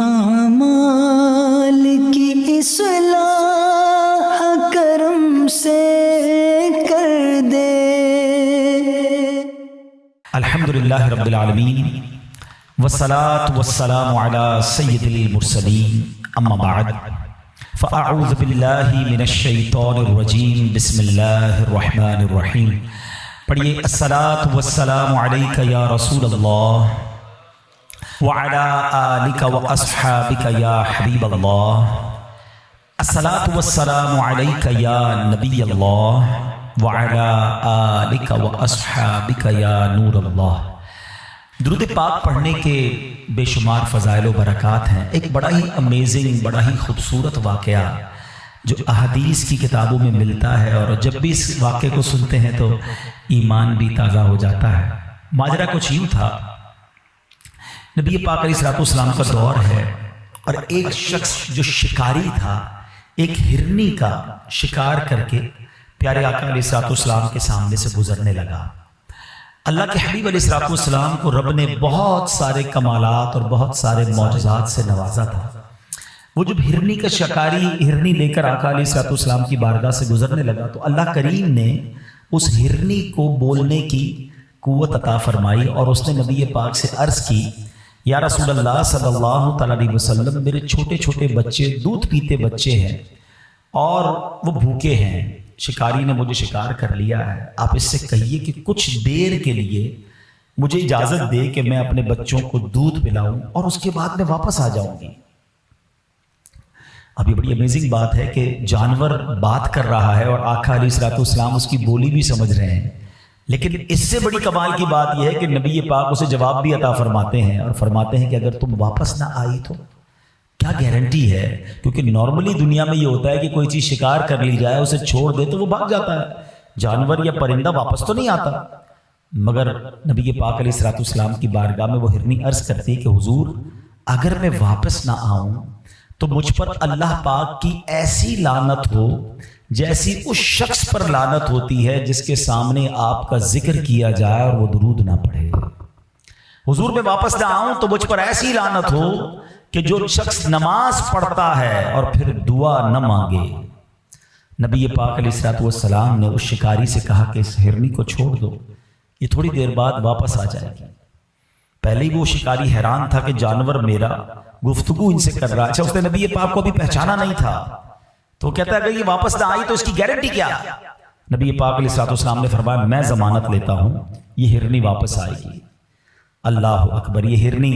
اعمال کی اصلاح کرم سے کر دے۔ الحمدللہ رب العالمین والصلاة والسلام علی سید المرسلین، اما بعد فاعوذ باللہ من الشیطان الرجیم، بسم اللہ الرحمن الرحیم۔ پڑھیے الصلاة والسلام علیک یا رسول اللہ وعلی آلک واصحابک یا حبیب اللہ، الصلاة والسلام علیک یا نبی اللہ وعلی آلک واصحابک یا نور اللہ۔ درود پاک پڑھنے کے بے شمار فضائل و برکات ہیں۔ ایک بڑا ہی امیزنگ، بڑا ہی خوبصورت واقعہ جو احادیث کی کتابوں میں ملتا ہے، اور جب بھی اس واقعے کو سنتے ہیں تو ایمان بھی تازہ ہو جاتا ہے۔ ماجرا کچھ یوں تھا، نبی پاک علیہ السلام کا دور ہے، اور ایک شخص جو شکاری تھا ایک ہرنی کا شکار کر کے پیارے آقا علیہ السلام کے سامنے سے گزرنے لگا۔ اللہ کے حبیب علیہ السلام کو رب نے بہت سارے کمالات اور بہت سارے معجزات سے نوازا تھا۔ وہ جب ہرنی کا شکاری ہرنی لے کر آقا علیہ السلام کی بارگاہ سے گزرنے لگا تو اللہ کریم نے اس ہرنی کو بولنے کی قوت عطا فرمائی، اور اس نے نبی پاک سے عرض کی، یا رسول اللہ صلی اللہ تعالیٰ علیہ وسلم، میرے چھوٹے چھوٹے بچے، دودھ پیتے بچے ہیں اور وہ بھوکے ہیں، شکاری نے مجھے شکار کر لیا ہے، آپ اس سے کہیے کہ کچھ دیر کے لیے مجھے اجازت دے کہ میں اپنے بچوں کو دودھ پلاؤں اور اس کے بعد میں واپس آ جاؤں گی۔ اب یہ بڑی امیزنگ بات ہے کہ جانور بات کر رہا ہے اور آقا علیہ السلام اس کی بولی بھی سمجھ رہے ہیں، لیکن اس سے بڑی کمال کی بات یہ ہے کہ نبی پاک اسے جواب بھی عطا فرماتے ہیں، اور فرماتے ہیں کہ اگر تم واپس نہ آئی تو کیا گارنٹی ہے؟ کیونکہ نارملی دنیا میں یہ ہوتا ہے کہ کوئی چیز شکار کر لی جائے، اسے چھوڑ دے تو وہ بھاگ جاتا ہے، جانور یا پرندہ واپس تو نہیں آتا۔ مگر نبی پاک علیہ السلام کی بارگاہ میں وہ ہرنی عرض کرتی ہے کہ حضور اگر میں واپس نہ آؤں تو مجھ پر اللہ پاک کی ایسی لعنت ہو جیسی اس شخص پر لعنت ہوتی ہے جس کے سامنے آپ کا ذکر کیا جائے اور وہ درود نہ پڑھے۔ حضور میں واپس نہ آؤں تو مجھ پر ایسی لعنت ہو کہ جو شخص نماز پڑھتا ہے اور پھر دعا نہ مانگے۔ نبی پاک علیہ السلام نے اس شکاری سے کہا کہ اس ہرنی کو چھوڑ دو، یہ تھوڑی دیر بعد واپس آ جائے گی۔ پہلے ہی وہ شکاری حیران تھا کہ جانور میرا گفتگو ان سے کر رہا ہے، اچھا اس نے نبی پاک کو بھی پہچانا نہیں تھا، تو کہتا ہے اگر یہ واپس نہ آئی تو اس کی گارنٹی کیا؟ نبی پاک علیہ السلام نے فرمایا میں ضمانت لیتا ہوں یہ ہرنی واپس آئے گی۔ اللہ اکبر! یہ ہرنی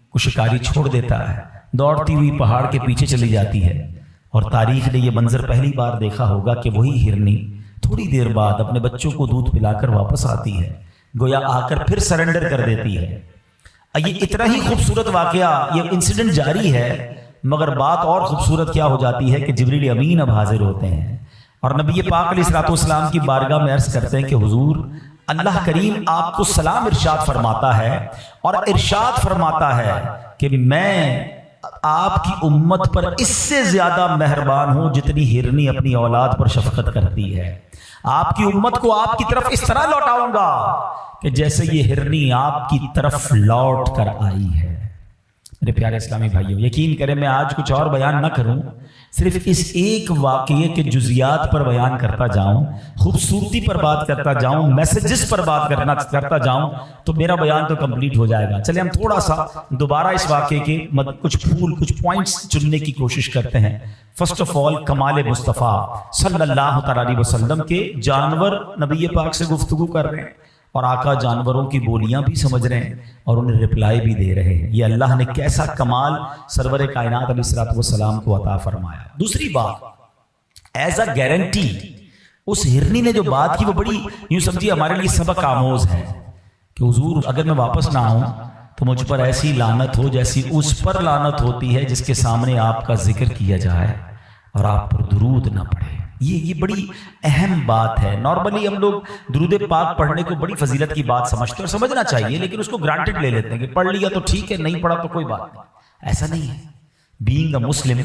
کو شکاری چھوڑ دیتا ہے، دوڑتی ہوئی پہاڑ کے پیچھے چلی جاتی ہے، اور تاریخ نے یہ منظر پہلی بار دیکھا ہوگا کہ وہی ہرنی تھوڑی دیر بعد اپنے بچوں کو دودھ پلا کر واپس آتی ہے، گویا آ کر پھر سرنڈر کر دیتی ہے۔ یہ اتنا ہی خوبصورت واقعہ، یہ انسیڈنٹ جاری ہے، مگر بات اور خوبصورت کیا ہو جاتی ہے کہ جبریل امین اب حاضر ہوتے ہیں اور نبی پاک علیہ السلام کی بارگاہ میں عرض کرتے ہیں کہ حضور اللہ کریم آپ کو سلام ارشاد فرماتا ہے، اور ارشاد فرماتا ہے کہ میں آپ کی امت پر اس سے زیادہ مہربان ہوں جتنی ہرنی اپنی اولاد پر شفقت کرتی ہے۔ آپ کی امت کو آپ کی طرف اس طرح لوٹاؤں گا کہ جیسے یہ ہرنی آپ کی طرف لوٹ کر آئی ہے۔ میرے پیارے اسلامی بھائیوں، یقین کریں میں آج کچھ اور بیان نہ کروں، صرف اس ایک واقعے کے جزیات پر بیان کرتا جاؤں، خوبصورتی پر بات کرتا جاؤں، میسیجز پر بات کرتا جاؤں تو میرا بیان تو کمپلیٹ ہو جائے گا۔ چلیں ہم تھوڑا سا دوبارہ اس واقعے کے کچھ پوائنٹس چننے کی کوشش کرتے ہیں۔ فرسٹ آف آل کمال مصطفیٰ صلی اللہ تعالیٰ علیہ وسلم کے جانور نبی پاک سے گفتگو کر رہے ہیں، اور آقا جانوروں کی بولیاں بھی سمجھ رہے ہیں اور انہیں رپلائی بھی دے رہے ہیں۔ یہ اللہ نے کیسا کمال سرور کائنات علیہ السلام کو عطا فرمایا۔ دوسری بات، ایز اے گارنٹی اس ہرنی نے جو بات کی وہ بڑی یوں سمجھیے ہمارے لیے سبق آموز ہے کہ حضور اگر میں واپس نہ آؤں تو مجھ پر ایسی لعنت ہو جیسی اس پر لعنت ہوتی ہے جس کے سامنے آپ کا ذکر کیا جائے اور آپ پر درود نہ پڑھے۔ یہ بڑی اہم بات ہے۔ نارملی ہم لوگ درود پاک پڑھنے کو بڑی فضیلت کی بات سمجھتے ہیں اور سمجھنا چاہیے، لیکن اس کو گرانٹڈ لے لیتے ہیں کہ پڑھ لیا تو ٹھیک ہے، نہیں پڑھا تو کوئی بات نہیں۔ ایسا نہیں ہے۔ بینگ اے مسلم،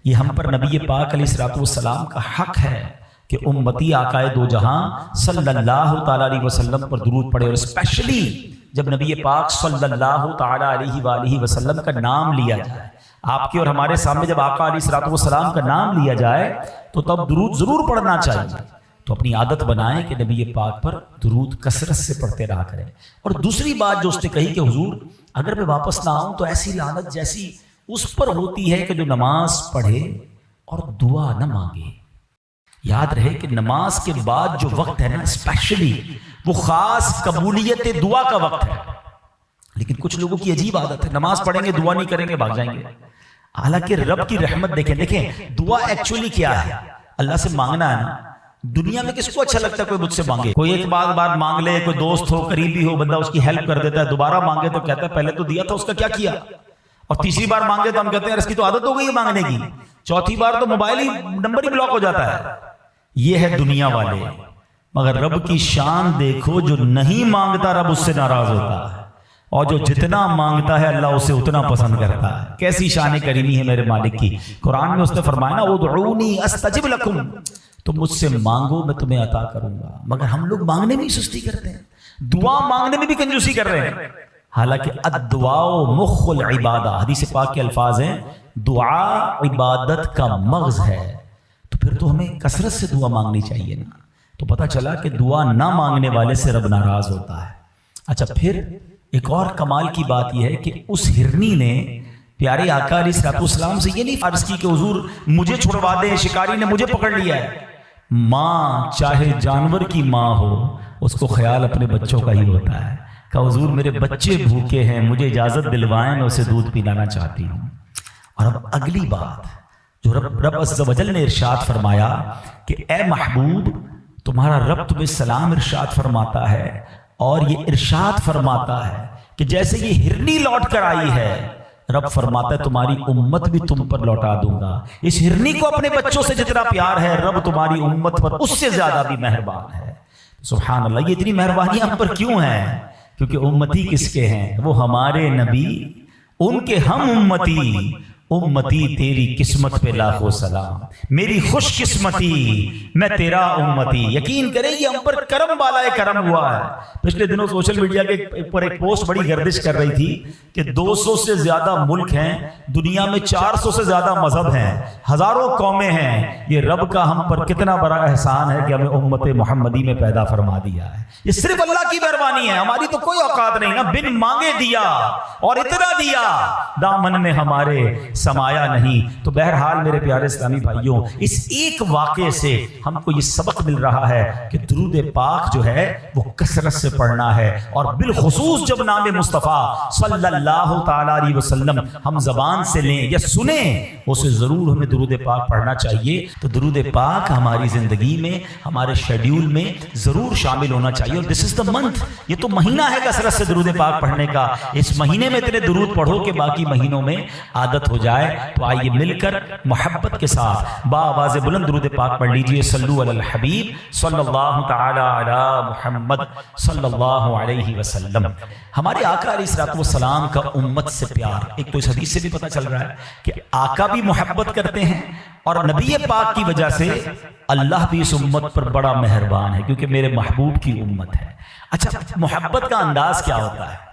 یہ ہم پر نبی پاک علیہ السلام کا حق ہے کہ امتی آقائے دو جہاں صلی اللہ تعالیٰ علیہ وسلم پر درود پڑھے، اور اسپیشلی جب نبی پاک صلی اللہ تعالیٰ علیہ وآلہ وسلم کا نام لیا جائے، آپ کے اور ہمارے سامنے جب آقا علیہ الصلوۃ والسلام کا نام لیا جائے تو تب درود ضرور پڑھنا چاہیے. تو اپنی عادت بنائیں کہ نبی پاک پر درود کثرت سے پڑھتے رہا کریں. اور دوسری بات جو اس نے کہی کہ حضور اگر میں واپس نہ آؤں تو ایسی لعنت جیسی اس پر ہوتی ہے کہ جو نماز پڑھے اور دعا نہ مانگے. یاد رہے کہ نماز کے بعد جو وقت ہے نا اسپیشلی وہ خاص قبولیت دعا کا وقت ہے. لیکن کچھ لوگوں کی عجیب عادت ہے, نماز پڑھیں گے دعا نہیں کریں گے بھاگ جائیں گے. حالانکہ رب کی رحمت دیکھیں دعا ایکچولی کیا ہے, اللہ سے مانگنا ہے نا. دنیا میں کس کو اچھا لگتا ہے کوئی مجھ سے مانگے؟ کوئی ایک بار مانگ لے, کوئی دوست ہو قریبی ہو بندہ اس کی ہیلپ کر دیتا ہے, دوبارہ مانگے تو کہتا ہے پہلے تو دیا تھا اس کا کیا کیا, اور تیسری بار مانگے تو ہم کہتے ہیں اس کی تو عادت ہو گئی ہے مانگنے کی, چوتھی بار تو موبائل ہی نمبر ہی بلاک ہو جاتا ہے. یہ ہے دنیا والے. مگر رب کی شان دیکھو, جو نہیں مانگتا رب اس سے ناراض ہوتا ہے, اور جو جتنا مانگتا ہے اللہ اسے اتنا پسند کرتا ہے. کیسی شان کریمی ہے میرے مالک کی. قرآن میں اس نے فرمایا نا ادعونی استجب لکم, تم مجھ سے مانگو میں تمہیں عطا کروں گا. مگر ہم لوگ مانگنے میں ہی سستی کرتے ہیں, دعا مانگنے میں بھی کنجوسی کر رہے ہیں. حالانکہ الدعاء مخ العبادہ, حدیث پاک کے الفاظ ہیں دعا عبادت کا مغز ہے. تو پھر تو ہمیں کثرت سے دعا مانگنی چاہیے نا. تو پتہ چلا کہ دعا نہ مانگنے والے سے رب ناراض ہوتا ہے. اچھا پھر ایک اور کمال کی بات یہ ہے کہ اس ہرنی نے پیارے آقا علیہ الصلوۃ والسلام سے یہ نہیں عرض کی کہ حضور مجھے چھڑوا دیں, شکاری نے مجھے پکڑ لیا ہے. ماں چاہے جانور کی ماں ہو اس کو خیال اپنے بچوں کا ہی ہوتا ہے. کہ حضور میرے بچے بھوکے ہیں, مجھے اجازت دلوائیں, میں اسے دودھ پلانا چاہتی ہوں. اور اب اگلی بات جو رب عز و جل نے ارشاد فرمایا کہ اے محبوب تمہارا رب تمہیں سلام ارشاد فرماتا ہے, اور یہ ارشاد فرماتا ہے کہ جیسے یہ ہرنی لوٹ کر آئی ہے رب فرماتا ہے تمہاری امت بھی تم پر لوٹا دوں گا. اس ہرنی کو اپنے بچوں سے جتنا پیار ہے رب تمہاری امت پر اس سے زیادہ بھی مہربان ہے. سبحان اللہ. یہ اتنی مہربانیاں ہم پر کیوں ہیں؟ کیونکہ امتی کس کے ہیں؟ وہ ہمارے نبی, ان کے ہم امتی. امتی تیری قسمت پہ لاکھوں سلام, میری خوش قسمتی میں تیرا امتی. یقین کریں یہ ہم پر کرم والا کرم ہوا ہے. پچھلے دنوں سوشل میڈیا کے پر ایک پوسٹ بڑی گردش کر رہی تھی کہ 200 سے زیادہ ملک ہیں دنیا میں, 400 سے زیادہ مذہب ہیں, ہزاروں قومیں ہیں. یہ رب کا ہم پر کتنا بڑا احسان ہے کہ ہمیں امت محمدی میں پیدا فرما دیا ہے. یہ صرف اللہ کی مہربانی ہے, ہماری تو کوئی اوقات نہیں نا. بن مانگے دیا اور اتنا دیا, دامن میں ہمارے سمایا نہیں. تو بہرحال میرے پیارے اسلامی بھائیوں, اس ایک واقعے سے ہم کو یہ سبق مل رہا ہے کہ درود پاک جو ہے وہ کثرت سے پڑھنا ہے, اور بالخصوص جب نام مصطفیٰ صلی اللہ تعالی علیہ وسلم ہم زبان سے لیں یا سنیں اسے ضرور ہمیں درود پاک پڑھنا چاہیے. تو درود پاک ہماری زندگی میں, ہمارے شیڈیول میں ضرور شامل ہونا چاہیے. اور دس از دا منتھ, یہ تو مہینہ ہے کثرت سے درود پاک پڑھنے کا. اس مہینے میں اتنے درود پڑھو کہ باقی مہینوں میں عادت ہو جائے. تو آئیے مل کر محبت کے ساتھ بآواز بلند درود پاک پڑھ لیجئے. صلو علی الحبیب صلی اللہ تعالی علی محمد صلی اللہ علیہ وسلم. ہمارے آقا علیہ الصلوۃ والسلام کا امت سے پیار, ایک تو اس حدیث سے بھی پتہ چل رہا ہے کہ آقا بھی محبت کرتے ہیں, اور نبی پاک کی وجہ سے اللہ بھی اس امت پر بڑا مہربان ہے کیونکہ میرے محبوب کی امت ہے. اچھا محبت کا انداز کیا ہوتا ہے؟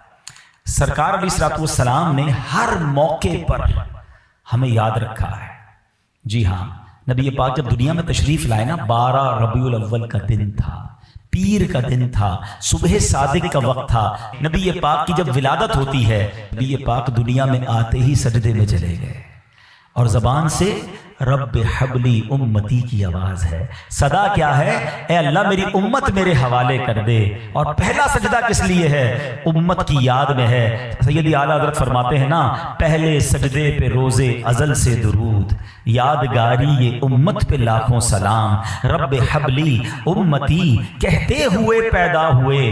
سرکار علیہ الصلوۃ والسلام نے ہر موقع پر ہمیں یاد رکھا ہے. جی ہاں, نبی پاک جب دنیا میں تشریف لائے نا, 12 ربیع الاول کا دن تھا, پیر کا دن تھا, صبح صادق کا وقت تھا. نبی پاک کی جب ولادت ہوتی ہے نبی پاک دنیا میں آتے ہی سجدے میں چلے گئے, اور زبان سے رب حبلی امتی کی آواز ہے. صدا کیا ہے؟ اے اللہ میری امت میرے حوالے کر دے. اور پہلا سجدہ کس لیے ہے؟ امت کی یاد میں ہے. سیدی اعلیٰ حضرت فرماتے ہیں نا, پہلے سجدے پہ روزے ازل سے درود, یادگاری یہ امت پہ لاکھوں سلام. رب حبلی امتی کہتے ہوئے پیدا ہوئے,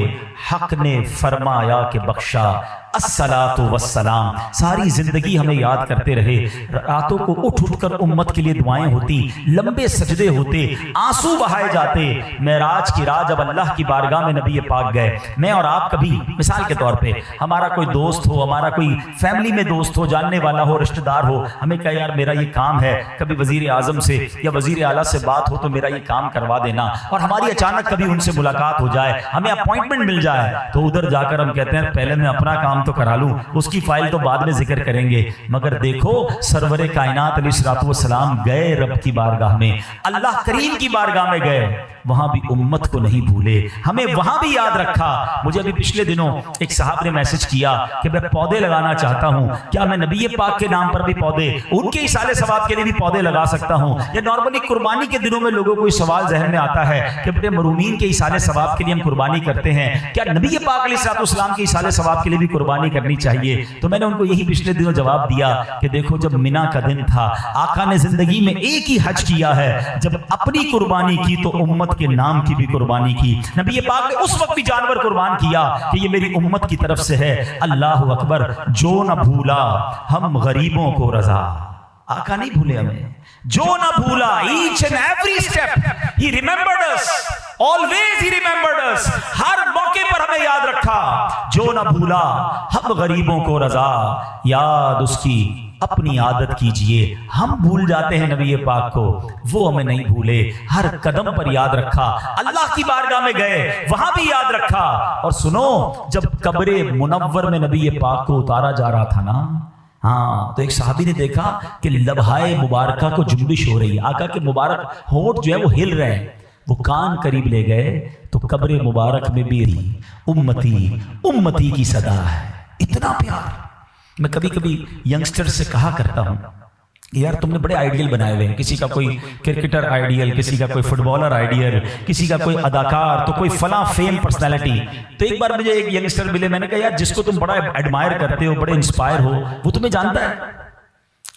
حق نے فرمایا کہ بخشا الصلاۃ والسلام. ساری زندگی ہمیں یاد کرتے رہے, راتوں کو اٹھ اٹھ کر امت کے کے لیے دعائیں ہوتی، لمبے سجدے ہوتے، آنسو بہائے جاتے۔ معراج کی رات جب اللہ کی بارگاہ میں نبی پاک گئے، میں اور آپ کبھی مثال کے طور پہ ہمارا کوئی دوست ہو، ہمارا کوئی فیملی میں دوست ہو، جاننے والا ہو، رشتہ دار ہو، ہمیں کہا یار میرا یہ کام ہے، کبھی وزیر اعظم سے یا وزیر اعلیٰ سے بات ہو تو میرا یہ کام کروا دینا، اور ہماری اچانک کبھی ان سے ملاقات ہو جائے، ہمیں اپوائنٹمنٹ مل جائے، تو ادھر جا کر ہم کہتے ہیں پہلے میں اپنا کام تو کرا لوں، اس کی فائل تو بعد میں ذکر کریں گے۔ مگر دیکھو سرور کائنات علیہ الصلوۃ والسلام گئے رب کی بارگاہ میں، اللہ کریم کی بارگاہ میں گئے، وہاں بھی امت کو نہیں بھولے، ہمیں وہاں بھی یاد رکھا۔ مجھے ابھی پچھلے دنوں ایک صاحب نے میسج کیا کہ میں پودے لگانا چاہتا ہوں، کیا میں نبی پاک کے نام پر بھی پودے، ان کے ایصال ثواب کے لیے بھی پودے لگا سکتا ہوں؟ یا نارملی قربانی کے دنوں میں لوگوں کو یہ سوال ذہن میں آتا ہے کہ بڑے مرومین کے ایصال ثواب کے لیے ہم قربانی کرتے ہیں، کیا نبی پاک علیہ الصلوۃ والسلام کے ایصال ثواب کے لیے بھی قربانی کرنی چاہیے؟ تو میں نے ان کو یہی پچھلے دنوں جواب دیا کہ دیکھو جب منا کا دن تھا، آقا نے زندگی میں ایک ہی حج کیا ہے، جب اپنی قربانی کی تو امت کے نام کی بھی قربانی کی۔ نبی پاک نے اس وقت بھی جانور قربان کیا کہ یہ میری امت کی طرف سے ہے۔ اللہ اکبر، جو نہ بھولا ہم غریبوں کو رضا، آقا نہیں بھولے ہمیں، جو نہ بھولا، each and every step he remembered us, always he remembered us، ہر موقع پر ہمیں یاد رکھا، جو نہ بھولا ہم غریبوں کو رضا، یاد اس کی اپنی عادت کیجئے۔ ہم بھول جاتے ہیں نبی پاک کو، وہ ہمیں نہیں بھولے، ہر قدم پر یاد رکھا، اللہ کی بارگاہ میں گئے وہاں بھی یاد رکھا۔ اور سنو، جب قبر منور میں نبی پاک کو اتارا جا رہا تھا نا، ہاں، تو ایک صحابی نے دیکھا کہ لبہائے مبارکہ کو جنبش ہو رہی ہے، آقا کے مبارک ہونٹ جو ہے وہ ہل رہے ہیں، وہ کان قریب لے گئے تو قبر مبارک میں بھی امتی امتی کی صدا ہے۔ اتنا پیار۔ میں کبھی کبھی ینگسٹر سے کہا کرتا ہوں یار تم نے بڑے آئیڈیل بنائے ہوئے ہیں، کسی کا کوئی کرکٹر آئیڈیل، کسی کا کوئی فٹ بالر آئیڈیل، کسی کا کوئی اداکار، تو کوئی فلاں فیم پرسنالٹی۔ تو ایک بار مجھے ایک ینگسٹر ملے، میں نے کہا یار جس کو تم بڑا ایڈمائر کرتے ہو، بڑے انسپائر ہو، وہ تمہیں جانتا ہے؟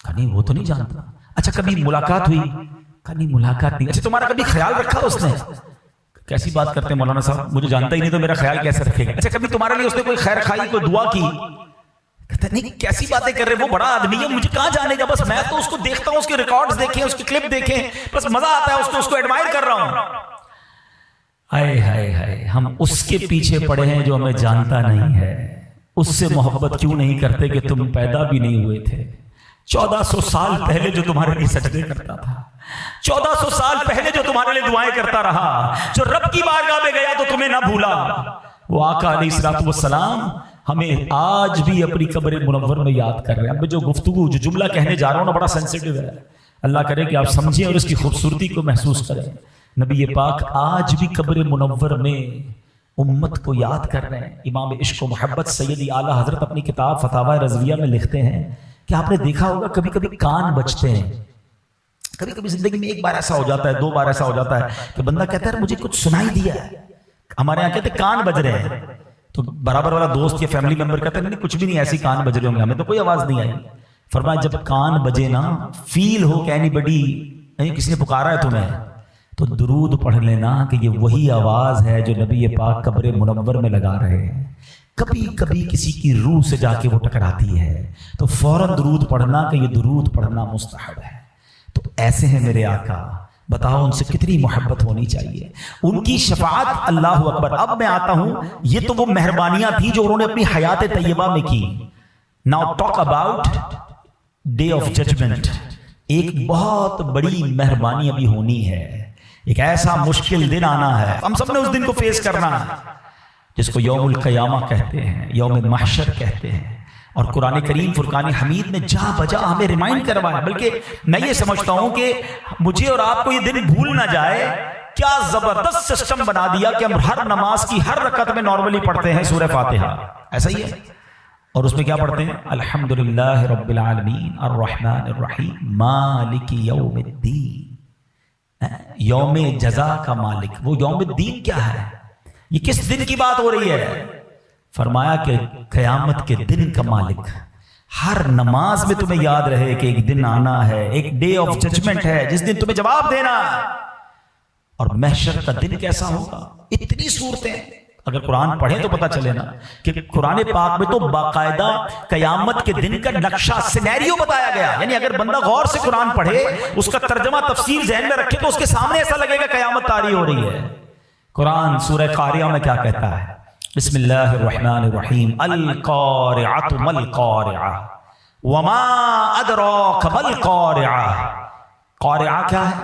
کہا نہیں وہ تو نہیں جانتا۔ اچھا کبھی ملاقات ہوئی؟ کہا نہیں ملاقات نہیں۔ اچھا تمہارا کبھی خیال رکھا اس نے؟ کیسی بات کرتے ہیں مولانا صاحب، مجھے جانتا ہی نہیں تو میرا خیال کیسے رکھے گا؟ اچھا کبھی تمہارے لیے اس نے کوئی خیر خواہی، کوئی دعا کی؟ کہتا نہیں کیسی باتیں کر رہے، وہ بڑا آدمی ہے، مجھے کہاں جانے گا، بس میں تو اس کو دیکھتا ہوں، اس کے ریکارڈز دیکھیں، اس کی کلپ دیکھیں، بس مزہ آتا ہے، اس کو ایڈمائر کر رہا ہوں۔ ہائے ہائے ہائے، ہم اس کے پیچھے پڑے ہیں جو ہمیں جانتا نہیں ہے۔ اس سے محبت کیوں نہیں کرتے کہ تم پیدا بھی نہیں ہوئے تھے؟ 1400 سال پہلے جو تمہارے لیے سجدے کرتا تھا، 1400 سال پہلے جو تمہارے لیے دعائیں کرتا رہا، جو رب کی بارگاہ میں گیا تو تمہیں نہ بھولا، وہ آقا علیہ الصلوۃ والسلام ہمیں آج بھی اپنی قبر منور میں یاد کر رہے ہیں۔ اب جو گفتگو، جو جملہ کہنے جا رہا ہوں نا، بڑا سینسیٹیو ہے، اللہ کرے کہ آپ سمجھیں اور اس کی خوبصورتی کو محسوس کریں۔ نبی پاک آج بھی قبر منور میں امت کو یاد کر رہے ہیں۔ امام عشق و محبت سیدی اعلیٰ حضرت اپنی کتاب فتاوی رضویہ میں لکھتے ہیں کہ آپ نے دیکھا ہوگا کبھی کبھی کان بجتے ہیں، کبھی کبھی زندگی میں ایک بار ایسا ہو جاتا ہے، 2 بار ایسا ہو جاتا ہے کہ بندہ کہتا ہے مجھے کچھ سنائی دیا ہے۔ ہمارے یہاں کہتے ہیں کان بج رہے ہیں، تو برابر والا دوست یا فیملی ممبر کہتے ہیں نہیں کچھ بھی نہیں، ایسی کان بج رہے ہوں گے، ہمیں تو کوئی آواز نہیں آئی۔ فرمایا جب کان بجے نا، فیل ہو کہ اینی بڈی، کسی نے پکارا ہے تمہیں، تو درود پڑھ لینا کہ یہ وہی آواز ہے جو نبی پاک قبر منور میں لگا رہے ہیں۔ کبھی کبھی کسی کی روح سے جا کے وہ ٹکراتی ہے تو فوراً درود پڑھنا کہ یہ درود پڑھنا مستحب ہے۔ تو ایسے ہیں میرے آقا، بتاؤ ان سے کتنی محبت ہونی چاہیے، ان کی شفاعت۔ اللہ اکبر۔ اب میں آتا ہوں، یہ تو وہ مہربانیاں تھی جو انہوں نے اپنی حیات طیبہ میں کی۔ Now talk about day of judgement. ایک بہت بڑی مہربانی ابھی ہونی ہے، ایک ایسا مشکل دن آنا ہے، ہم سب نے اس دن کو فیس کرنا ہے، جس کو یوم القیامہ کہتے ہیں، یوم محشر کہتے ہیں۔ اور قرآن کریم فرقان حمید نے جا بجا ہمیں ریمائنڈ کروایا، بلکہ میں یہ سمجھتا ہوں کہ مجھے اور آپ کو یہ دن بھول نہ جائے۔ کیا زبردست سسٹم بنا دیا کہ ہم ہر نماز کی ہر رکعت میں نارملی پڑھتے ہیں سورہ فاتحہ، ایسا ہی ہے، اور اس میں کیا پڑھتے ہیں؟ الحمدللہ رب العالمین الرحمن الرحیم مالک یوم الدین، یوم جزا کا مالک۔ وہ یوم الدین کیا ہے؟ یہ کس دن کی بات ہو رہی ہے؟ فرمایا کہ قیامت کے دن کا مالک۔ ہر نماز میں تمہیں یاد رہے کہ ایک دن آنا ہے، ایک ڈے آف ججمنٹ ہے جس دن تمہیں جواب دینا ہے۔ اور محشر کا دن کیسا ہوگا؟ اتنی صورتیں، اگر قرآن پڑھیں تو پتہ چلے نا کہ قرآن پاک میں تو باقاعدہ قیامت کے دن کا نقشہ سینیریو بتایا گیا. یعنی اگر بندہ غور سے قرآن پڑھے, اس کا ترجمہ تفسیر ذہن میں رکھے, تو اس کے سامنے ایسا لگے گا قیامت طاری ہو رہی ہے. قرآن سورہ قاریہ میں کیا کہتا ہے؟ بسم اللہ الرحمن الرحیم. القارعۃ ما القارعہ وما ادراک ما القارعہ. قارعہ کیا ہے؟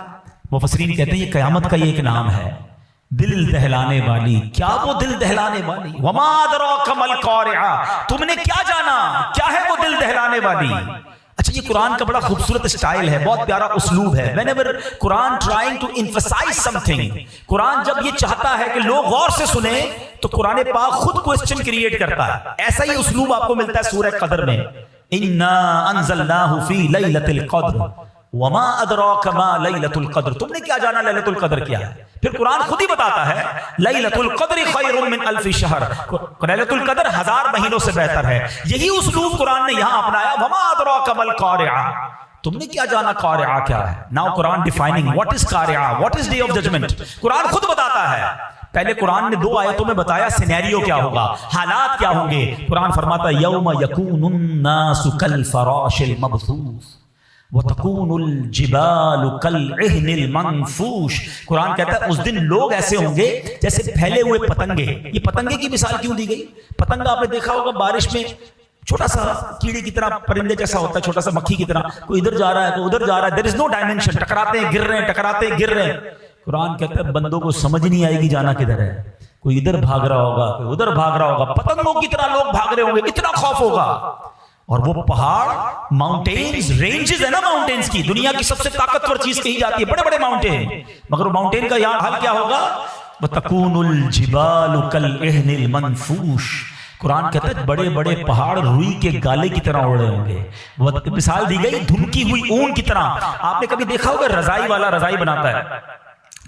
مفسرین کہتے ہیں یہ قیامت کا یہ ایک نام ہے, دل دہلانے والی. کیا وہ دل دہلانے والی؟ وما ادراک ما القارعہ, تم نے کیا جانا کیا ہے وہ دل دہلانے والی. اچھا, یہ قرآن کا بڑا خوبصورت اسٹائل ہے, بہت پیارا اسلوب ہے. whenever Quran trying to emphasize something, قرآن جب یہ چاہتا ہے کہ لوگ غور سے سنیں تو قرآن پاک خود کوسچن کریٹ کرتا ہے. ایسا ہی اسلوب آپ کو ملتا ہے سورہ قدر میں. انا انزلناہ فی لیلۃ القدر وما ادراک ما لیلۃ القدر. تم نے کیا جانا لیلۃ القدر کیا ہے؟ پھر قرآن خود ہی بتاتا ہے لیلۃ القدر خیر من الف شہر. لیلۃ القدر 1000 مہینوں سے بہتر ہے. یہی اسلوب قرآن نے یہاں اپنایا. وما ادراک ما القارعہ, تم نے کیا جانا قارعہ کیا ہے. Now Quran defining what is قارعہ, what is day of judgment. Quran خود بتاتا ہے. پہلے قرآن نے 2 آیتوں میں بتایا سینیریو کیا ہوگا, حالات کیا ہوں گے. قرآن فرماتا ہے یوم یکون الناس کالفراش المبثوث وَتَكُونُ الْجِبَالُ كَالْعِهْنِ الْمَنْفُوشِ. قرآن کہتا ہے اس دن لوگ ایسے ہوں گے جیسے پھیلے ہوئے پتنگے. یہ پتنگے کی مثال کیوں دی گئی؟ پتنگا آپ نے دیکھا ہوگا بارش میں چھوٹا سا کیڑے کی طرح, پرندے جیسا ہوتا ہے, چھوٹا سا مکھی کی طرح, کوئی ادھر جا رہا ہے کوئی ادھر جا رہا ہے. there is no dimension, ٹکراتے ہیں گر رہے ہیں, ٹکراتے ہیں گر رہے ہیں. قرآن کہتا ہے بندوں کو سمجھ نہیں آئے گی جانا کدھر ہے. کوئی ادھر بھاگ رہا ہوگا کوئی ادھر بھاگ رہا ہوگا, پتنگوں کی طرح لوگ بھاگ رہے ہوں گے, اتنا خوف ہوگا. اور وہ پہاڑ, ماؤنٹینز, رینجز ہے نا ماؤنٹینز کی, دنیا کی سب سے طاقتور چیز کہی جاتی ہے, بڑے بڑے ماؤنٹین, مگر وہ ماؤنٹین کا یہاں حل کیا ہوگا؟ وَتَكُونُ الْجِبَالُ كَالْعِهْنِ الْمَنْفُوشِ. قرآن کہتا ہے بڑے بڑے پہاڑ روئی کے گالے کی طرح اڑے ہوں گے. وہ مثال دی گئی دھمکی ہوئی اون کی طرح. آپ نے کبھی دیکھا ہوگا رضائی والا رضائی بناتا ہے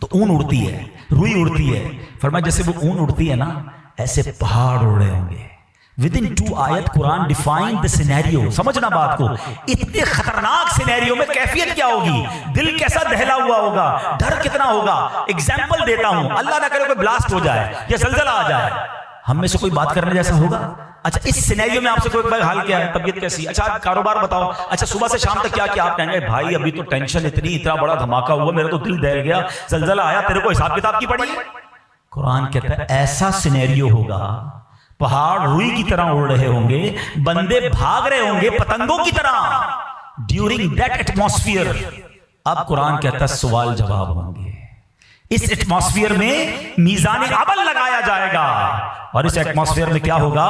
تو اون اڑتی ہے, روئی اڑتی ہے. فرمایا جیسے وہ اون اڑتی ہے نا, ایسے پہاڑ اڑے ہوں گے. within 2 آیت قرآن ڈیفائن the scenario. سمجھنا بات کو, اتنے خطرناک سینیریو میں کیفیت کیا ہوگی, دل کیسا دہلا ہوا ہوگا, ڈر کتنا ہوگا. ایگزامپل دیتا ہوں, اللہ نہ کرے کوئی بلاسٹ ہو جائے یا زلزلہ آ جائے, ہم میں سے کوئی بات کرنے جیسا ہوگا؟ اچھا اس سینیریو میں آپ سے کوئی بار حال کیا ہے, طبیعت کیسی, اچھا کاروبار بتاؤ, اچھا صبح سے شام تک کیا کیا. آپ کہیں گے بھائی ابھی تو ٹینشن اتنا بڑا دھماکہ ہوا, میرا تو دل دہل گیا, زلزلہ آیا, تیرے کو حساب کتاب کی پڑی. قرآن کہتا ہے ایسا سینیریو ہوگا, پہاڑ روئی کی طرح اڑ رہے ہوں گے, بندے بھاگ رہے ہوں گے پتنگوں کی طرح. ڈیورنگ دیٹ ایٹماسفیئر اب قرآن کہتا ہے سوال جواب ہوں گے. اس ایٹماسفیئر میں میزان عمل لگایا جائے گا. اور اس ایٹماسفیئر میں کیا ہوگا؟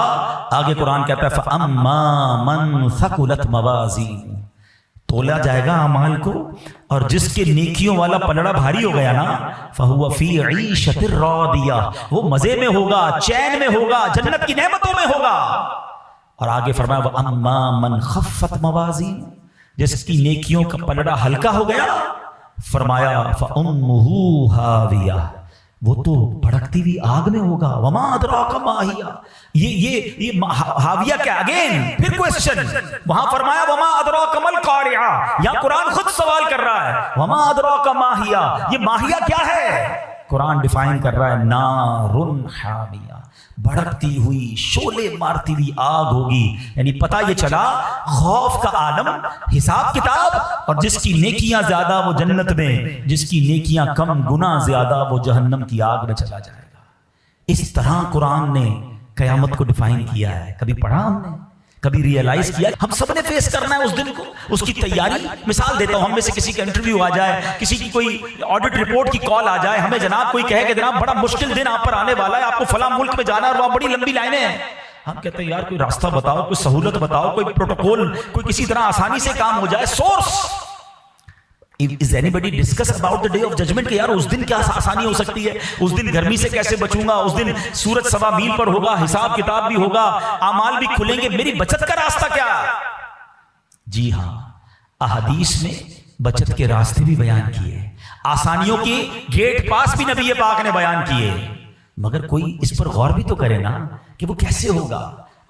آگے قرآن کہتا ہے فَأَمَّا مَنْ ثَقُلَتْ مَوَازِينُهُ, تولا جائے گا اعمال کو, اور جس کے نیکیوں والا پلڑا بھاری ہو گیا نا, فَهُوَ فِي عِيشَةٍ رَاضِيَةٍ, وہ مزے میں ہوگا, چین میں ہوگا, جنت کی نعمتوں میں ہوگا. اور آگے فرمایا وَأَمَّا مَنْ خَفَّتْ مَوَازِينُهُ, جس کی نیکیوں کا پلڑا ہلکا ہو گیا, فرمایا فَأُمُّهُ هَاوِيَةٌ, وہ تو بھڑکتی ہوئی آگ میں ہوگا. وما ادراک ما ہی, یہ حاویہ کیا؟ اگین پھر کوسچن. وہاں فرمایا وما ادراک ما القارعہ, یہاں قرآن خود سوال کر رہا ہے وما ادراک ما ہی, یہ ماہیہ کیا ہے؟ قرآن ڈیفائن کر رہا ہے نار حامیہ, بھڑکتی ہوئی شعلے مارتی ہوئی آگ ہوگی. یعنی پتہ یہ چلا خوف کا عالم, حساب کتاب, اور جس کی نیکیاں زیادہ وہ جنت میں, جس کی نیکیاں کم گنا زیادہ وہ جہنم کی آگ میں چلا جائے گا. اس طرح قرآن نے قیامت کو ڈیفائن کیا ہے. کبھی پڑھا ہم نے, کبھی ریئلائز کیا؟ ہم سب نے فیس کرنا ہے اس دن کو, اس کی تیاری. مثال دیتا ہوں, ہم میں سے کسی کا انٹرویو آ جائے, کسی کی کوئی آڈٹ رپورٹ کی کال آ جائے, ہمیں جناب کوئی کہے کہ جناب بڑا مشکل دن آپ پر آنے والا ہے, آپ کو فلاں ملک میں جانا ہے اور وہاں بڑی لمبی لائنیں ہیں. ہم کہتے ہیں یار کوئی راستہ بتاؤ, کوئی سہولت بتاؤ, کوئی پروٹوکول, کوئی کسی طرح آسانی سے کام ہو جائے. Source Is anybody discuss about the day of judgment کہ یار اس دن کیا آسانی ہو سکتی ہے, اس دن گرمی سے کیسے بچوں گا, اس دن سورج 1.25 میل پر ہوگا, حساب کتاب بھی ہوگا, اعمال بھی کھلیں گے, میری بچت کا راستہ کیا؟ جی ہاں, احادیث میں بچت کے راستے بھی بیان کیے, آسانیوں کے گیٹ پاس بھی نبی پاک نے بیان کیے, مگر کوئی اس پر غور بھی تو کرے نا کہ وہ کیسے ہوگا.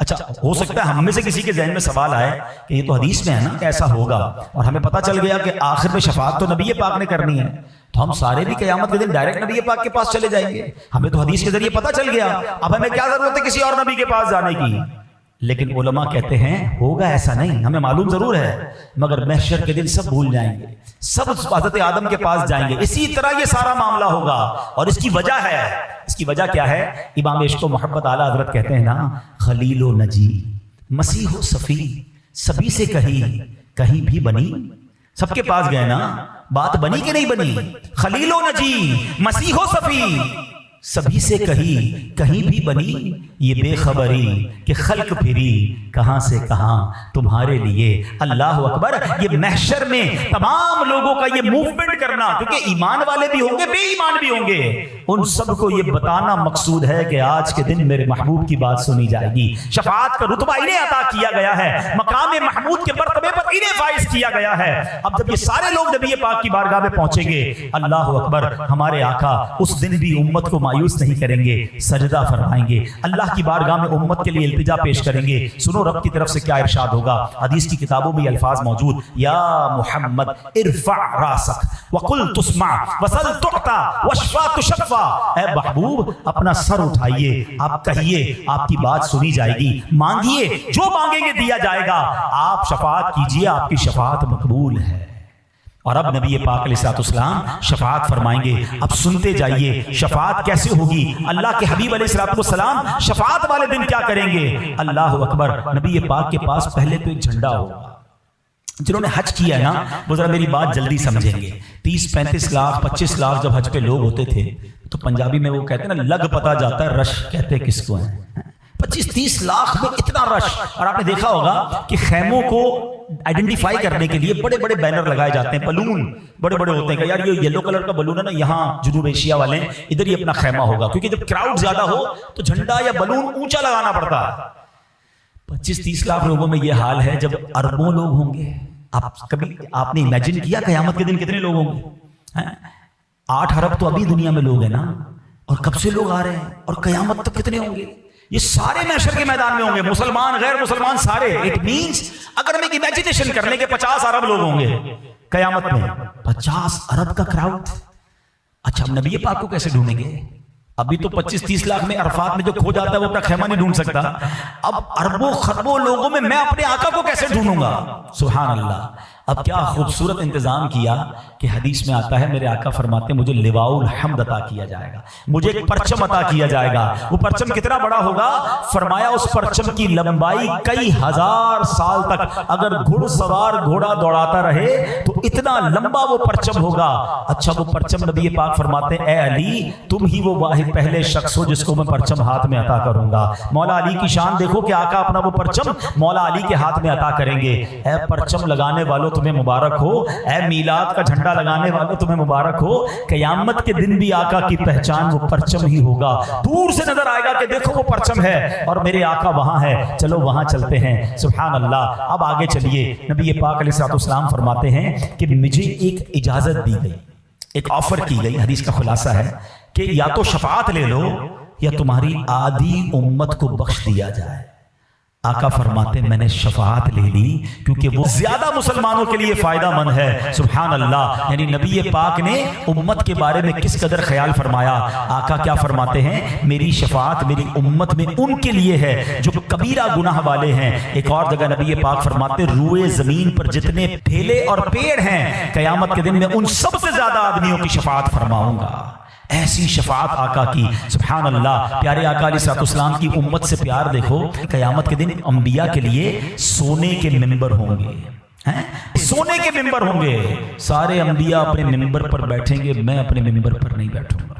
اچھا ہو سکتا ہے ہم میں سے کسی کے ذہن میں سوال آئے کہ یہ تو حدیث میں ہے نا کہ ایسا ہوگا، اور ہمیں پتہ چل گیا کہ آخر میں شفاعت تو نبی پاک نے کرنی ہے، تو ہم سارے بھی قیامت کے دن ڈائریکٹ نبی پاک کے پاس چلے جائیں گے؟ ہمیں تو حدیث کے ذریعے پتہ چل گیا، اب ہمیں کیا ضرورت ہے کسی اور نبی کے پاس جانے کی؟ لیکن علماء کہتے ہیں ہوگا ایسا نہیں، ہمیں معلوم ضرور ہے، مگر محشر کے دن سب بھول جائیں گے، سب حضرت آدم کے پاس جائیں گے، اسی طرح یہ سارا معاملہ ہوگا۔ اور اس کی وجہ ہے، اس کی وجہ کیا ہے؟ امام عشق و محبت اعلیٰ حضرت کہتے ہیں نا، خلیل و نجی مسیح و صفی سبھی سے کہیں بھی بنی، سب کے پاس گئے نا، بات بنی کہ نہیں بنی؟ خلیل و نجی مسیح و صفی سبھی سے کہیں بھی بنی، یہ بے خبری کہ خلق پھری کہاں سے کہاں تمہارے لیے۔ اللہ اکبر! یہ محشر میں تمام لوگوں کا یہ موومنٹ کرنا، کیونکہ ایمان والے بھی ہوں گے بے ایمان بھی ہوں گے، ان سب کو یہ بتانا مقصود ہے کہ آج کے دن میرے محبوب کی بات سنی جائے گی، شفاعت کا رتبہ انہیں عطا کیا گیا ہے، مقام محمود کے مرتبے پر انہیں فائز کیا گیا ہے۔ اب جب یہ سارے لوگ نبی پاک کی بارگاہ میں پہنچیں گے، اللہ اکبر! ہمارے آقا اس دن بھی امت کو مایوس نہیں کریں گے، سجدہ فرمائیں گے، اللہ کی بارگاہ میں امت کے لیے التجا پیش کریں گے۔ سنو رب کی طرف سے کیا ارشاد ہوگا، حدیث کی کتابوں میں الفاظ موجود، یا محمد ارفع راسک وقل تسمع وسل تعطى واشفع تشفع، اے محبوب اپنا سر اٹھائیے، آپ کہیے آپ کی بات سنی جائے گی، مانگیے جو مانگیں گے دیا جائے گا، آپ شفاعت کیجیے آپ کی شفاعت مقبول ہے۔ اور اب نبی پاک علیہ السلام شفاعت فرمائیں گے۔ اب سنتے جائیے شفاعت کیسے ہوگی، اللہ کے حبیب علیہ السلام شفاعت والے دن کیا کریں گے۔ اللہ اکبر! نبی پاک کے پاس پہلے تو ایک جھنڈا ہوگا۔ جنہوں نے حج کیا ہے نا وہ ذرا میری بات جلدی سمجھیں گے، 30-35 لاکھ 25 لاکھ جب حج پہ لوگ ہوتے تھے تو پنجابی میں وہ کہتے ہیں نا لگ پتا جاتا ہے، رش کہتے کس کو ہیں، 25-30 لاکھ میں اتنا رش۔ اور آپ نے دیکھا ہوگا کہ خیموں کو آئیڈینٹیفائی کرنے کے لیے بڑے بڑے بینر لگائے جاتے ہیں، بلون بڑے بڑے ہوتے ہیں کہ یار یہ یلو کلر کا بلون ہے نا، یہاں جنوب ایشیا والے ادھر ہی اپنا خیمہ ہوگا، کیونکہ جب کراؤڈ زیادہ ہو تو جھنڈا یا بلون اونچا لگانا پڑتا ہے۔ 25-30 لاکھ لوگوں میں یہ حال ہے، جب اربوں لوگ ہوں گے، آپ نے امیجن کیا قیامت کے دن کتنے لوگ ہوں گے؟ 8 ارب تو ابھی دنیا میں لوگ ہیں نا، اور کب سے لوگ آ رہے ہیں، اور قیامت تک کتنے ہوں گے؟ یہ سارے محشر کے میدان میں ہوں گے، مسلمان غیر مسلمان سارے۔ اٹ مینس اگر ہم ایک امیجنیشن کر لیں کہ 50 ارب لوگ ہوں گے قیامت میں، 50 ارب کا کراؤڈ، اچھا ہم نبی پاک کو کیسے ڈھونڈیں گے؟ ابھی تو 25-30 لاکھ میں عرفات میں جو کھو جاتا ہے وہ اپنا خیمہ نہیں ڈھونڈ سکتا، اب اربوں خربوں لوگوں میں میں اپنے آقا کو کیسے ڈھونڈوں گا؟ سبحان اللہ! اب کیا خوبصورت انتظام کیا کہ حدیث میں آتا ہے میرے آقا فرماتے ہیں مجھے لواء الحمد عطا کیا جائے گا، مجھے ایک پرچم عطا کیا جائے گا۔ وہ پرچم کتنا بڑا ہوگا؟ فرمایا اس پرچم کی لمبائی کئی ہزار سال تک، اگر گھڑ سوار گھوڑا دوڑاتا رہے تو اتنا لمبا وہ پرچم ہوگا۔ اچھا وہ پرچم نبی پاک فرماتے ہیں اے علی تم ہی وہ واحد پہلے شخص ہو جس کو میں پرچم ہاتھ میں عطا کروں گا۔ مولا علی کی شان دیکھو کہ آقا اپنا وہ پرچم مولا علی کے ہاتھ میں عطا کریں گے۔ اے پرچم لگانے والوں تمہیں مبارک ہو، اے میلاد کا جھنڈا لگانے والوں تمہیں مبارک ہو، قیامت کے دن بھی آقا کی پہچان وہ پرچم ہی ہوگا۔ دور سے نظر آئے گا کہ دیکھو وہ پرچم ہے اور میرے آقا وہاں ہے، چلو وہاں چلتے ہیں۔ سبحان اللہ! اب آگے چلیے، نبی پاک علیہ السلام فرماتے ہیں کہ مجھے ایک اجازت دی گئی، ایک آفر کی گئی، حدیث کا خلاصہ ہے کہ یا تو شفاعت لے لو یا تمہاری آدھی امت کو بخش دیا جائے۔ آقا فرماتے ہیں میں نے شفاعت لے لی کیونکہ وہ زیادہ مسلمانوں کے لیے فائدہ مند ہے۔ سبحان اللہ! یعنی نبی پاک نے امت کے بارے میں کس قدر خیال فرمایا۔ آقا کیا فرماتے ہیں میری شفاعت میری امت میں ان کے لیے ہے جو کبیرہ گناہ والے ہیں۔ ایک اور جگہ نبی پاک فرماتے روئے زمین پر جتنے ٹھیلے اور پیڑ ہیں قیامت کے دن میں ان سب سے زیادہ آدمیوں کی شفاعت فرماؤں گا۔ ایسی شفاعت آقا کی، سبحان اللہ! پیارے آقا علیہ السلام کی امت سے پیار دیکھو، قیامت کے دن انبیاء کے لیے سونے کے ممبر ہوں گے، سونے کے ممبر ہوں گے، سارے انبیاء اپنے ممبر پر بیٹھیں گے، میں اپنے ممبر پر نہیں بیٹھوں گا،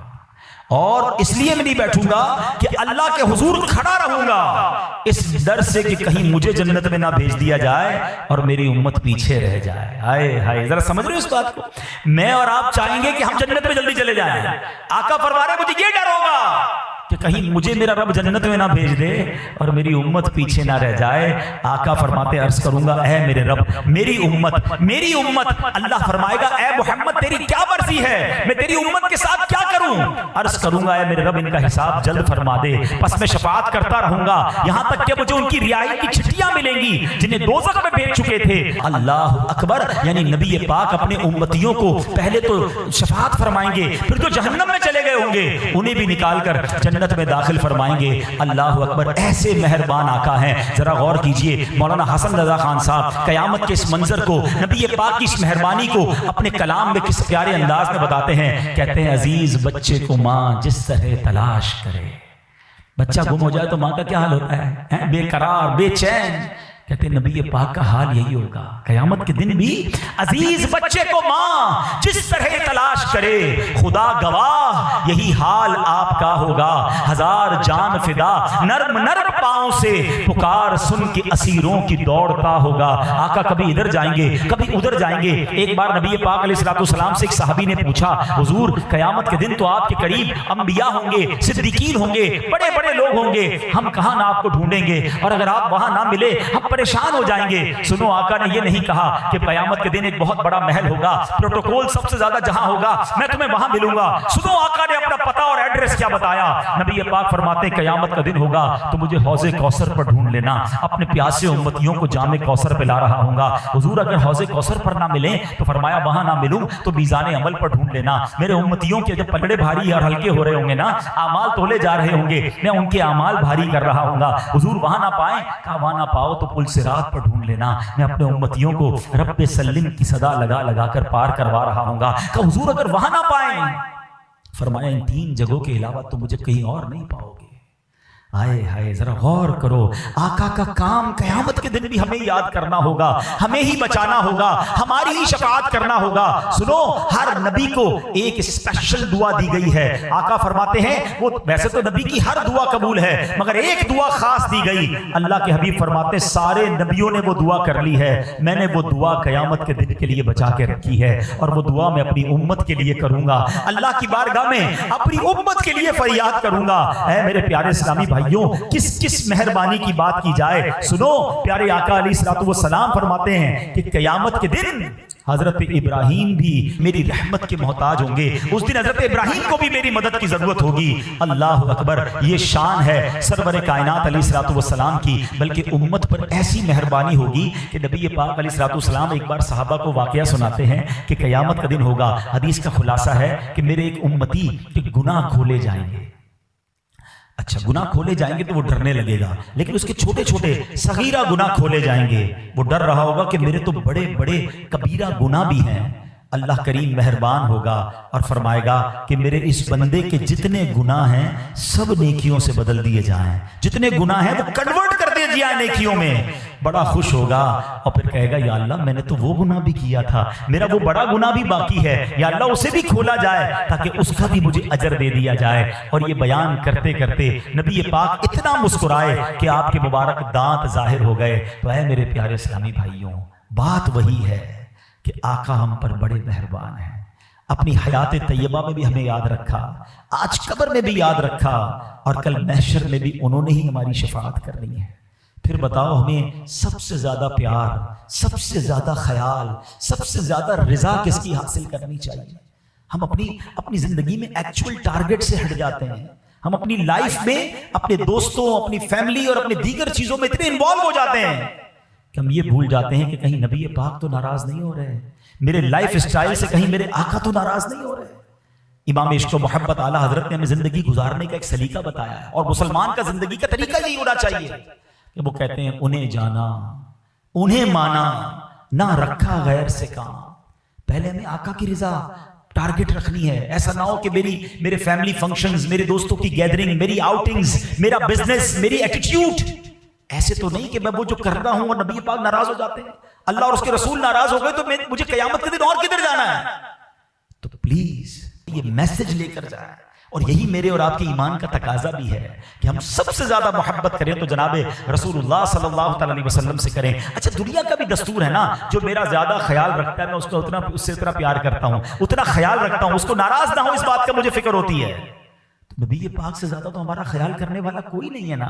اور اس لیے میں نہیں بیٹھوں گا کہ اللہ کے حضور کھڑا رہوں گا اس ڈر سے کہ کہیں مجھے جنت میں نہ بھیج دیا جائے اور میری امت پیچھے رہ جائے۔ ہائے ہائے! ذرا سمجھ رہے ہو اس بات کو؟ میں اور آپ چاہیں گے کہ ہم جنت میں جلدی چلے جائیں، آقا فرما رہے مجھے یہ ڈر ہوگا کہ کہیں مجھے میرا رب جنت میں نہ بھیج دے اور میری امت پیچھے نہ رہ جائے. آقا فرماتے عرض کروں گا اے میرے رب میری امت. اللہ فرمائے گا اے محمد تیری کیا مرضی ہے, میں تیری امت کے ساتھ کیا کروں؟ عرض کروں گا اے میرے رب ان کا حساب جلد فرما دے, پس میں شفاعت کرتا رہوں گا یہاں تک کہ مجھے ان کی رہائی کی چھٹیاں ملیں گی جنہیں دوزخ میں بھیج چکے تھے. اللہ اکبر. یعنی نبی پاک اپنے امتیوں کو پہلے تو شفاعت فرمائیں گے, پھر جو جہنم میں چلے گئے ہوں گے انہیں بھی نکال کر جنت میں داخل فرمائیں گے. اللہ اکبر. ایسے مہربان آقا ہیں. ذرا غور کیجئے مولانا حسن رضا خان صاحب قیامت کے اس منظر کو, نبی پاک کی اس مہربانی کو اپنے کلام میں کس پیارے انداز میں بتاتے ہیں. کہتے ہیں عزیز بچے کو ماں جس طرح تلاش کرے. بچہ گم ہو جائے تو ماں کا کیا حال ہوتا ہے, بے قرار بے چین. کہتے ہیں نبی پاک کا حال یہی ہوگا قیامت کے دن بھی. عزیز بچے کو ماں جس طرح تلاش کرے, خدا گواہ یہی حال آپ کا ہوگا. ہزار جان فدا نرم نرم پاؤں سے پکار سن کے اسیروں کی دوڑتا ہوگا. آقا کبھی ادھر جائیں گے کبھی ادھر جائیں گے. ایک بار نبی پاک علیہ الصلوۃ والسلام سے ایک صحابی نے پوچھا حضور قیامت کے دن تو آپ کے قریب انبیاء ہوں گے, صدیقین ہوں گے, بڑے بڑے لوگ ہوں گے, ہم کہاں نہ آپ کو ڈھونڈیں گے, اور اگر آپ وہاں نہ ملے ہم پریشان ہو جائیں گے. سنو آقا نے یہ نہیں کہا کہ قیامت کے دن ایک بہت بڑا محل ہوگا, پروٹوکول سب سے زیادہ جہاں ہوگا میں تمہیں وہاں ملوں گا. سنو آقا نے اپنا پتہ اور ایڈریس کیا بتایا. نبی پاک فرماتے ہیں قیامت کا دن ہوگا تو مجھے حوض کوثر پر ڈھونڈ لینا, اپنے پیاسے امتیوں کو جام کوثر پہ لا رہا ہوں گا. حضور اگر حوض کوثر پر نہ ملیں تو فرمایا وہاں نہ ملوں تو میزان عمل پر ڈھونڈ لینا. میرے امتیوں کے جب پلڑے بھاری اور ہلکے ہو رہے ہوں گے نا, اعمال تولے جا رہے ہوں گے, میں ان کے اعمال بھاری کر رہا ہوں گا. حضور وہاں نہ پائیں, کہا وہاں نہ پاؤ تو پل صراط پر ڈھونڈ لینا, میں اپنے امتیوں کو رب سلم کی صدا لگا لگا کر پار کروا رہا ہوں گا. کہ حضور اگر وہاں نہ پائیں, فرمایا ان تین جگہوں کے علاوہ تو مجھے کہیں اور نہیں پاؤ گے. آئے ہائے ذرا غور کرو, آقا کا کام قیامت کے دن بھی ہمیں یاد کرنا ہوگا, ہمیں ہی بچانا ہوگا, ہماری ہی شفاعت کرنا ہوگا. سنو ہر نبی کو ایک اسپیشل دعا دی گئی ہے. آقا فرماتے ہیں وہ ویسے تو نبی کی ہر دعا قبول ہے مگر ایک دعا خاص دی گئی. اللہ کے حبیب فرماتے ہیں سارے نبیوں نے وہ دعا کر لی ہے, میں نے وہ دعا قیامت کے دن کے لیے بچا کے رکھی ہے, اور وہ دعا میں اپنی امت کے لیے کروں گا. اللہ کی بارگاہ میں اپنی امت کے لیے فریاد کروں گا. اے میرے پیارے اسلامی بھائیوں, کس مہربانی کی بات کی جائے. سنو پیارے آقا علیہ الصلوۃ والسلام فرماتے ہیں کہ قیامت کے دن حضرت ابراہیم بھی میری رحمت کے محتاج ہوں گے. اس دن حضرت ابراہیم کو بھی میری مدد کی ضرورت ہوگی. اللہ اکبر. یہ شان ہے سرور کائنات علیہ الصلوۃ والسلام کی. بلکہ امت پر ایسی مہربانی ہوگی کہ نبی پاک علیہ الصلوۃ والسلام ایک بار صحابہ کو واقعہ سناتے ہیں کہ قیامت کا دن ہوگا. حدیث کا خلاصہ ہے کہ میرے ایک امتی کے گناہ کھولے جائیں گے. اچھا گناہ کھولے جائیں گے تو وہ ڈرنے لگے گا, لیکن اس کے چھوٹے چھوٹے صغیرہ گناہ کھولے جائیں گے. وہ ڈر رہا ہوگا کہ میرے تو بڑے بڑے کبیرہ گناہ بھی ہیں. اللہ کریم مہربان ہوگا اور فرمائے گا کہ میرے اس بندے کے جتنے گناہ ہیں سب نیکیوں سے بدل دیے جائیں, جتنے گناہ ہیں وہ کنورٹ کر دیے جائیں نیکیوں میں. بڑا خوش ہوگا اور پھر کہے گا یا اللہ میں نے تو وہ گناہ بھی کیا تھا, میرا وہ بڑا گناہ بھی باقی ہے, یا اللہ اسے بھی کھولا جائے تاکہ اس کا بھی مجھے اجر دے دیا جائے. اور یہ بیان کرتے کرتے نبی پاک اتنا مسکرائے کہ آپ کے مبارک دانت ظاہر ہو گئے. تو اے میرے پیارے اسلامی بھائیوں, بات وہی ہے کہ آقا ہم پر بڑے مہربان ہیں. اپنی حیات طیبہ میں بھی ہمیں یاد رکھا, آج قبر میں بھی یاد رکھا, اور کل محشر میں بھی انہوں نے ہی ہماری شفاعت کرنی ہے. پھر بتاؤ ہمیں سب سے زیادہ پیار, سب سے زیادہ خیال, سب سے زیادہ رضا کس کی حاصل کرنی چاہیے؟ ہم اپنی زندگی میں ایکچول ٹارگٹ سے ہٹ جاتے ہیں. ہم اپنی لائف میں اپنے دوستوں, اپنی فیملی اور اپنے دیگر چیزوں میں اتنے انوالو ہو جاتے ہیں کہ ہم یہ بھول جاتے ہیں کہ کہیں نبی پاک تو ناراض نہیں ہو رہے, میرے لائف اسٹائل سے کہیں میرے آقا تو ناراض نہیں ہو رہے. امام عشق و محبت اعلیٰ حضرت نے ہمیں زندگی گزارنے کا ایک سلیقہ بتایا ہے, اور مسلمان کا زندگی کا طریقہ یہی ہونا چاہیے کہ وہ کہتے ہیں انہیں جانا, انہیں مانا, نہ رکھا غیر سے کام. پہلے ہمیں آقا کی رضا ٹارگٹ رکھنی ہے. ایسا نہ ہو کہ میرے فیملی فنکشنز, میرے دوستوں کی گیدرنگ, میری آؤٹنگز, میرا بزنس, میری ایٹیٹیوڈ ایسے تو نہیں کہ میں وہ جو کر رہا ہوں اور نبی پاک ناراض ہو جاتے ہیں, اللہ اور اس کے رسول ناراض ہو گئے تو مجھے قیامت کے دن اور کدھر جانا ہے. تو پلیز یہ میسج لے کر جائیں, اور یہی میرے اور آپ کے ایمان کا تقاضا بھی ہے کہ ہم سب سے زیادہ محبت کریں تو جناب رسول اللہ صلی اللہ تعالی علیہ وسلم سے کریں. اچھا دنیا کا بھی دستور ہے نا, جو میرا زیادہ خیال رکھتا ہے میں اس سے اتنا پیار کرتا ہوں, اتنا خیال رکھتا ہوں, اس کو ناراض نہ ہو اس بات کا مجھے فکر ہوتی ہے. نبی پاک سے زیادہ تو ہمارا خیال کرنے والا کوئی نہیں ہے نا،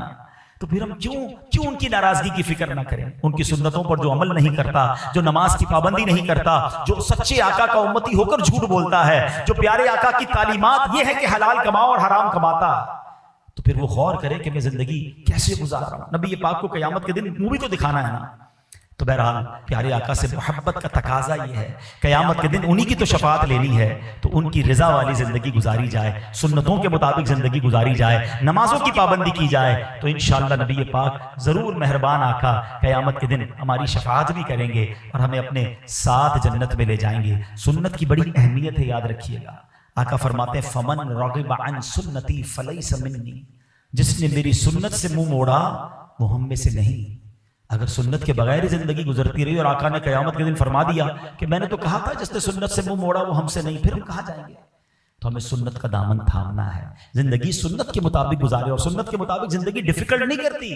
تو پھر ہم کیوں ان کی ناراضگی کی فکر نہ کریں؟ ان کی سنتوں پر جو عمل نہیں کرتا، جو نماز کی پابندی نہیں کرتا، جو سچے آقا کا امتی ہو کر جھوٹ بولتا ہے، جو پیارے آقا کی تعلیمات یہ ہے کہ حلال کماؤ اور حرام کماتا، تو پھر وہ غور کرے کہ میں زندگی کیسے گزار رہا ہوں۔ نبی پاک کو قیامت کے دن منہ بھی تو دکھانا ہے نا۔ تو بہرحال پیارے آقا سے محبت کا تقاضا یہ ہے، قیامت کے دن انہی کی تو شفاعت لینی ہے، تو ان کی رضا والی زندگی گزاری جائے، سنتوں کے مطابق زندگی گزاری جائے، نمازوں کی پابندی کی جائے، تو انشاءاللہ نبی پاک ضرور مہربان آقا قیامت کے دن ہماری شفاعت بھی کریں گے اور ہمیں اپنے ساتھ جنت میں لے جائیں گے۔ سنت کی بڑی اہمیت ہے، یاد رکھیے گا۔ آقا فرماتے ہیں فمن رغب عن سنتی فلیس منی، جس نے میری سنت سے منہ موڑا وہ ہم میں سے نہیں۔ اگر سنت کے بغیر زندگی گزرتی رہی اور آقا نے قیامت کے دن فرما دیا کہ میں نے تو کہا تھا جس نے سنت سے منہ موڑا وہ ہم سے نہیں، پھر ہم کہاں جائیں گے؟ تو ہمیں سنت کا دامن تھامنا ہے، زندگی سنت کے مطابق گزارے، اور سنت کے مطابق زندگی ڈیفیکلٹ نہیں کرتی،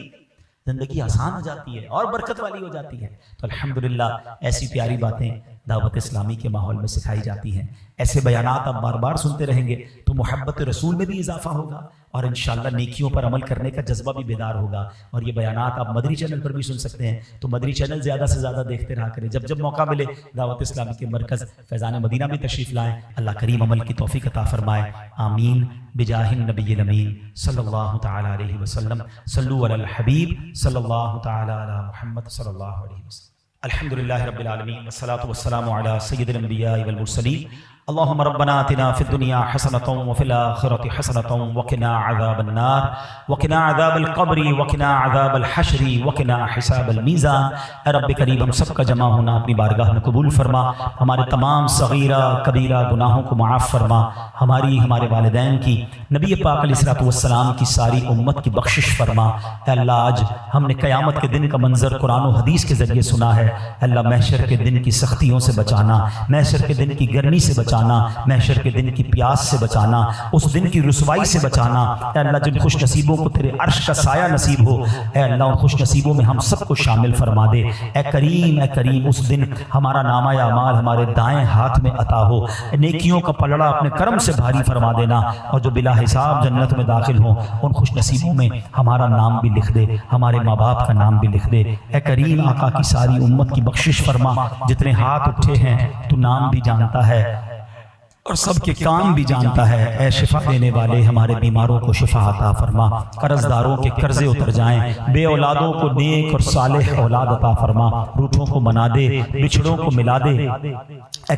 زندگی آسان ہو جاتی ہے اور برکت والی ہو جاتی ہے۔ تو الحمدللہ ایسی پیاری باتیں دعوت اسلامی کے ماحول میں سکھائی جاتی ہیں۔ ایسے بیانات آپ بار بار سنتے رہیں گے تو محبت رسول میں بھی اضافہ ہوگا اور انشاءاللہ نیکیوں پر عمل کرنے کا جذبہ بھی بیدار ہوگا۔ اور یہ بیانات آپ مدری چینل پر بھی سن سکتے ہیں، تو مدری چینل زیادہ سے زیادہ دیکھتے رہا کریں، جب موقع ملے دعوت اسلامی کے مرکز فیضان مدینہ میں تشریف لائیں۔ اللہ کریم عمل کی توفیق عطا فرمائے، آمین بجاہ النبی الامین صلی اللہ تعالی علیہ وسلم۔ صلو علی الحبیب صلی اللہ تعالی علی محمد صلی اللہ علیہ وسلم۔ الحمدللہ رب العالمین والصلاة والسلام علی سید الانبیاء والمرسلین۔ اللهم ربنا آتنا في الدنيا حسنة وفي الآخرة حسنة وقنا عذاب النار وقنا عذاب القبر وقنا عذاب الحشر وقنا حساب الميزان۔ اے رب کریم ہم سب کا جمع ہونا اپنی بارگاہ میں قبول فرما، ہمارے تمام صغیرہ کبیرہ گناہوں کو معاف فرما، ہماری ہمارے والدین کی، نبی پاک علیہ الصلوۃ والسلام کی ساری امت کی بخشش فرما۔ اے اللہ آج ہم نے قیامت کے دن کا منظر قرآن و حدیث کے ذریعے سنا ہے، اللہ محشر کے دن کی سختیوں سے بچانا، محشر کے دن کی گرمی سے بچانا، محشر کے دن کی پیاس سے بچانا، اس دن کی رسوائی سے بچانا۔ اے اللہ جن خوش نصیبوں کو تیرے عرش کا سایہ نصیب ہو، اے اللہ ان خوش نصیبوں میں ہم سب کو شامل فرما دے۔ اے کریم اس دن ہمارا نامہ اعمال ہمارے دائیں ہاتھ میں عطا ہو، نیکیوں کا پلڑا اپنے کرم سے بھاری فرما دینا، اور جو بلا حساب جنت میں داخل ہوں ان خوش نصیبوں میں ہمارا نام بھی لکھ دے، ہمارے ماں باپ کا نام بھی لکھ دے۔ اے کریم آقا کی ساری امت کی بخشش فرما، جتنے ہاتھ اٹھے ہیں تو نام بھی جانتا ہے اور سب کے کام بھی جانتا ہے۔ اے شفا دینے والے ہمارے بیماروں کو شفا عطا فرما، قرض داروں کے قرضے اتر جائیں، بے اولادوں کو نیک اور صالح اولاد عطا فرما، روٹھوں کو منا دے، بچھڑوں کو ملا دے۔ اے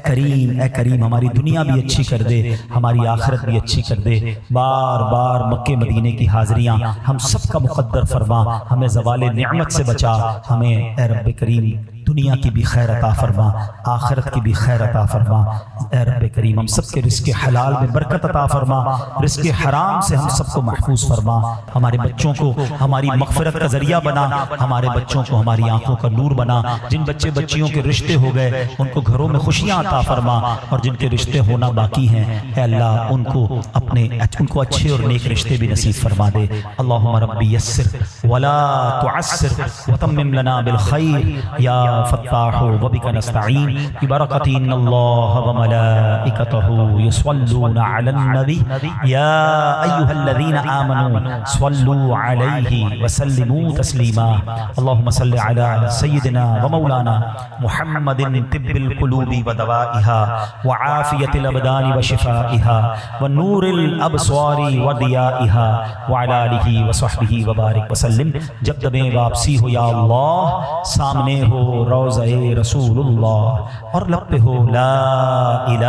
کریم ہماری دنیا بھی اچھی کر دے، ہماری آخرت بھی اچھی کر دے۔ بار بار مکے مدینے کی حاضریاں ہم سب کا مقدر فرما، ہمیں زوال نعمت سے بچا، ہمیں اے رب کریم دنیا کی بھی خیر عطا فرما، آخرت کی بھی خیر عطا فرما۔ اے رب کریم ہم سب کے رزق حلال میں برکت عطا فرما، رزق حرام سے ہم سب کو محفوظ فرما، ہمارے بچوں کو ہماری مغفرت کا ذریعہ بنا، ہمارے بچوں کو ہماری آنکھوں کا نور بنا، جن بچے بچیوں کے رشتے ہو گئے ان کو گھروں میں خوشیاں عطا فرما، اور جن کے رشتے ہونا باقی ہیں اے اللہ ان کو اچھے اور نیک رشتے بھی نصیب فرما دے۔ اللہم ربی یسر ولا تعسر وتمم لنا بالخیر یا فتاح وبک نستعین ببرکۃ ان اللہ وملائکتہ یصلون علی النبی یا ایھا الذین آمنوا صلوا علیہ وسلموا تسلیما۔ اللہم صل علی سیدنا ومولانا محمد طب القلوب ودوائها وعافیة الابدان وشفائها ونور الابصار وضیائها وعلى آلہ وصحبہ وبارک وسلم۔ جب جب واپسی ہو یا اللہ، سامنے ہو روضہ رسول اللہ اور لب پہ ہو لا الہ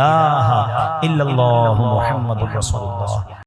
الا اللہ محمد رسول اللہ۔